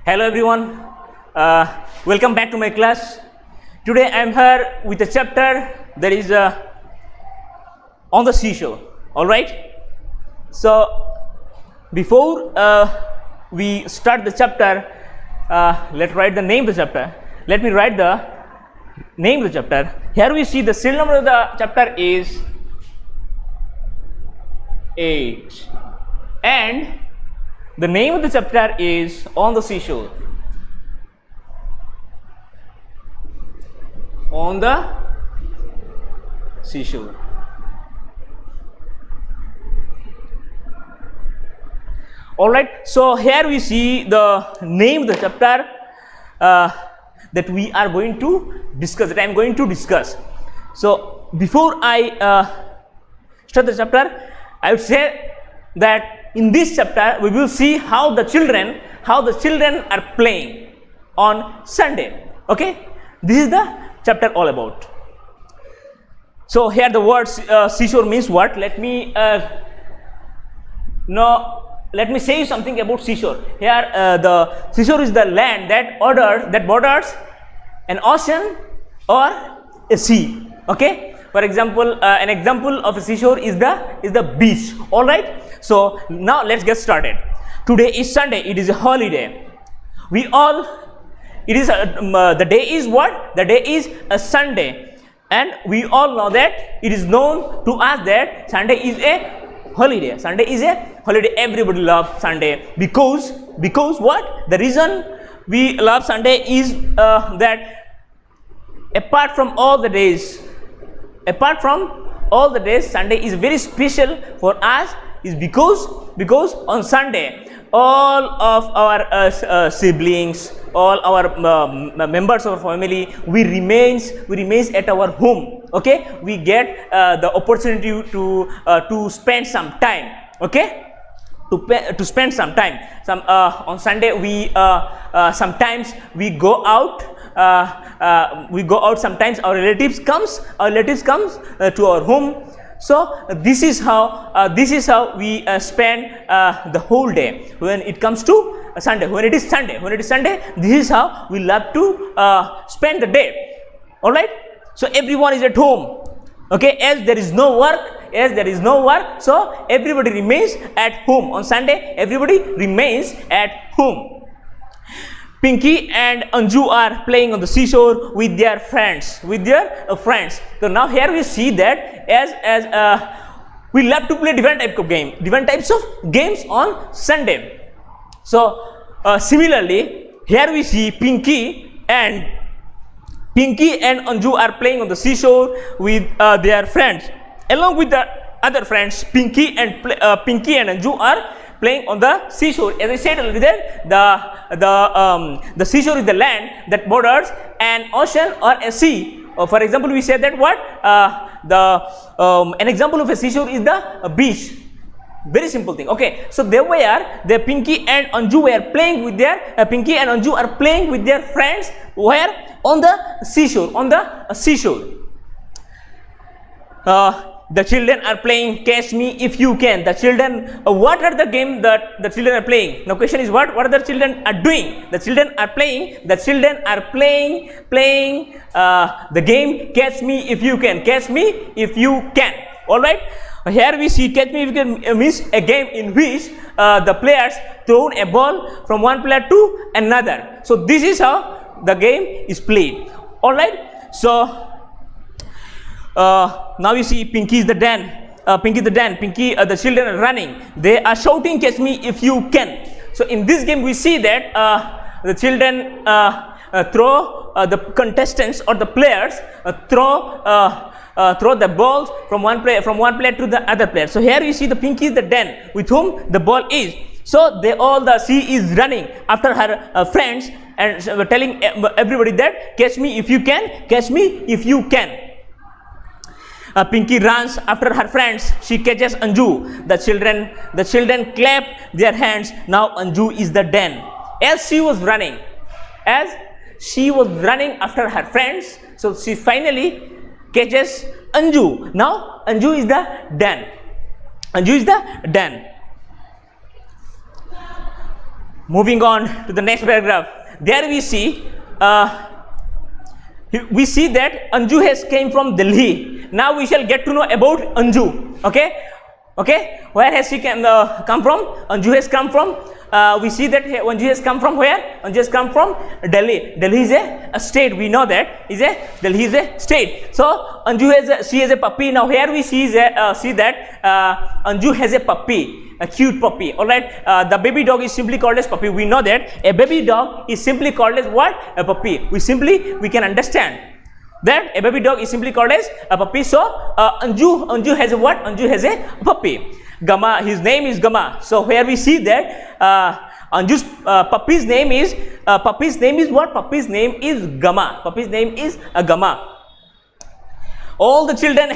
Hello everyone, welcome back to my class. Today I am here with a chapter that is on the seashore. Alright, so before we start the chapter, let's write the name of the chapter. Let me write the name of the chapter. Here we see the serial number of the chapter is 8 and the name of the chapter is On the Seashore. On the seashore. Alright, so here we see the name of the chapter that we are going to discuss, that I am going to discuss. So before I start the chapter, I would say that in this chapter we will see how the children are playing on Sunday. Okay, this is the chapter all about. So here the word seashore means what? Let me say you something about seashore. Here the seashore is the land that borders an ocean or a sea. Okay, for example, an example of a seashore is the beach. All right, so now let's get started. Today is Sunday, it is a holiday. The day is what? The day is a Sunday, and we all know that it is known to us that Sunday is a holiday. Sunday is a holiday. Everybody loves Sunday because what? The reason we love Sunday is that apart from all the days, Sunday is very special for us. Is because on Sunday all of our siblings, all our members of our family, we remains at our home. Okay, we get the opportunity to spend some time. Okay, to spend some time. On Sunday we sometimes we go out. Sometimes our relatives comes to our home. So this is how we spend the whole day when it comes to Sunday. When it is Sunday, this is how we love to spend the day. All right. So everyone is at home. Okay. As there is no work, so everybody remains at home on Sunday. Everybody remains at home. Pinky and Anju are playing on the seashore with their friends. So now here we see that as we love to play different types of games on Sunday. So similarly, here we see Pinky and Anju are playing on the seashore with their friends. Along with the other friends, Pinky and Anju are playing on the seashore. As I said earlier, the seashore is the land that borders an ocean or a sea. For example, we said that what an example of a seashore is the beach. Very simple thing. Okay, so Pinky and Anju were playing with their friends. Where? On the seashore. The children are playing Catch Me If You Can. The children, what are the game that the children are playing? Now question is what are the children are doing? The children are playing the game Catch Me If You Can. Catch Me If You Can. All right. Here we see Catch Me If You Can means a game in which the players throw a ball from one player to another. So this is how the game is played. All right. So now you see Pinky is the den. The children are running. They are shouting, "Catch me if you can." So in this game, we see that the children throw the contestants or the players throw the balls from one player to the other player. So here you see the Pinky is the den with whom the ball is. So she is running after her friends and telling everybody that "Catch me if you can, catch me if you can." Pinky runs after her friends. She catches Anju. The children clap their hands. Now Anju is the den. As she was running after her friends, so she finally catches Anju. Now Anju is the den. moving on to the next paragraph. There we see that Anju has came from Delhi. Now we shall get to know about Anju. Okay, where has she come from? Anju has come from, we see that Anju has come from where? Anju has come from Delhi. Delhi is a state, we know that Delhi is a state. So Anju she has a puppy. Now here we see that Anju has a puppy, a cute puppy. Alright, the baby dog is simply called as puppy. We know that a baby dog is simply called as what? A puppy. We can understand that a baby dog is simply called as a puppy. So Anju has a what? Anju has a puppy. Gama, his name is Gama. So here we see that Anju's puppy's name is what? Puppy's name is Gama. Puppy's name is Gama. All the children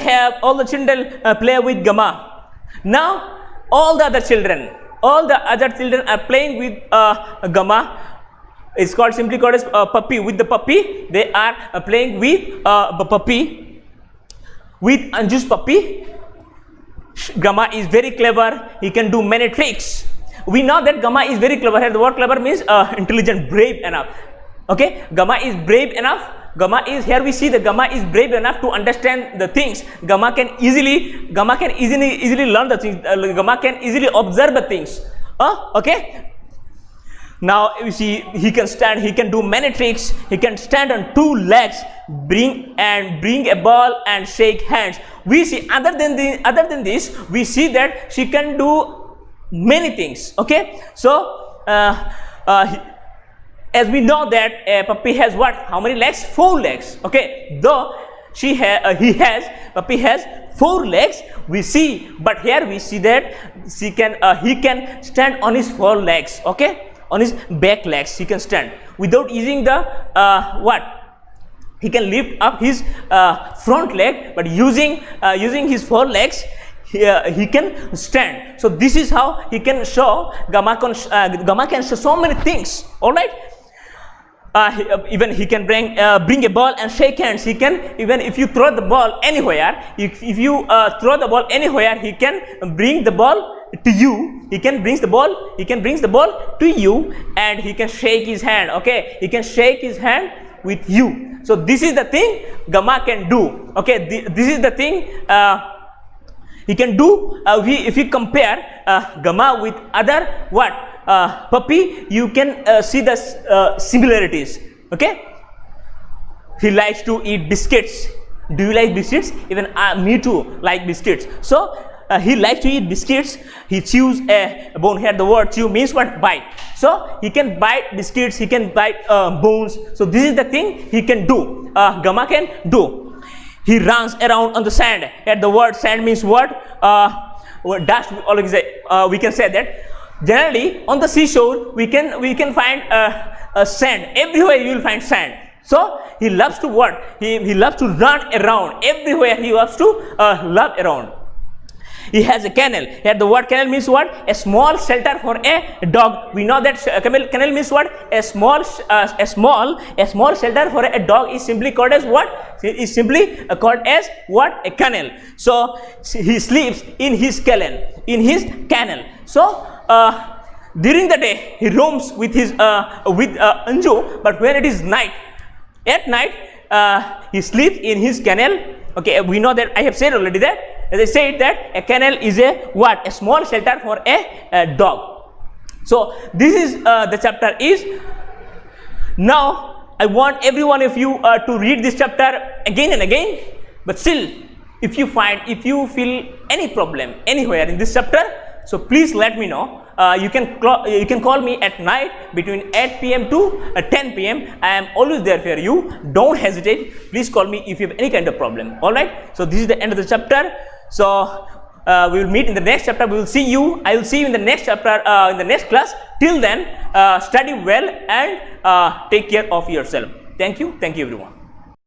play with Gama. Now all the other children are playing with Gama. It's simply called as puppy. With the puppy, they are playing with the puppy. With Anju's puppy, Gama is very clever. He can do many tricks. We know that Gama is very clever. Here the word clever means intelligent, brave enough. Okay, Gama is brave enough. Here we see that Gama is brave enough to understand the things. Gama can easily learn the things. Gama can easily observe the things. Okay. Now you see he can stand, he can do many tricks. He can stand on two legs, bring a ball and shake hands. We see other than this, we see that she can do many things. Okay, so as we know that a puppy has what? How many legs? 4 legs. Okay, though puppy has 4 legs, we see, but here we see that he can stand on his 4 legs. Okay, on his back legs he can stand without using the he can lift up his front leg, but using his 4 legs he can stand. So this is how he can show. Gama can show so many things. All right. Even he can bring a ball and shake hands. He can, even if you throw the ball anywhere, if you throw the ball anywhere, he can bring the ball to you. He can bring the ball to you, and he can shake his hand. Okay, he can shake his hand with you. So this is the thing Gama can do. Okay, this is the thing he can do. If you compare Gama with other puppy, you can see the similarities. Okay, he likes to eat biscuits. Do you like biscuits? Even me too like biscuits. So he likes to eat biscuits. He chews a bone. Here the word chew means what? Bite. So he can bite biscuits, he can bite bones. So this is the thing he can do. Gama can do. He runs around on the sand. Here the word sand means what? Dust. We can say that. Generally on the seashore we can find sand. Everywhere you will find sand. So he loves to what? He loves to run around. Everywhere he loves to love around. He has a kennel. Here the word kennel means what? A small shelter for a dog. We know that kennel means what? A small shelter for a dog is simply called as what? Is simply called as what? A kennel. So he sleeps in his kennel. So during the day he roams with Anju, but when it is night, at night he sleeps in his kennel. Okay, we know that. I have said already that, as I said, that a kennel is a small shelter for a dog. So this is the chapter is. Now I want every one of you to read this chapter again and again, but still if you feel any problem anywhere in this chapter, so please let me know. You can call me at night between 8 p.m. to 10 p.m. I am always there for you. Don't hesitate. Please call me if you have any kind of problem. All right. So this is the end of the chapter. So we will meet in the next chapter. We will see you. I will see you in the next chapter, in the next class. Till then, study well and take care of yourself. Thank you. Thank you, everyone.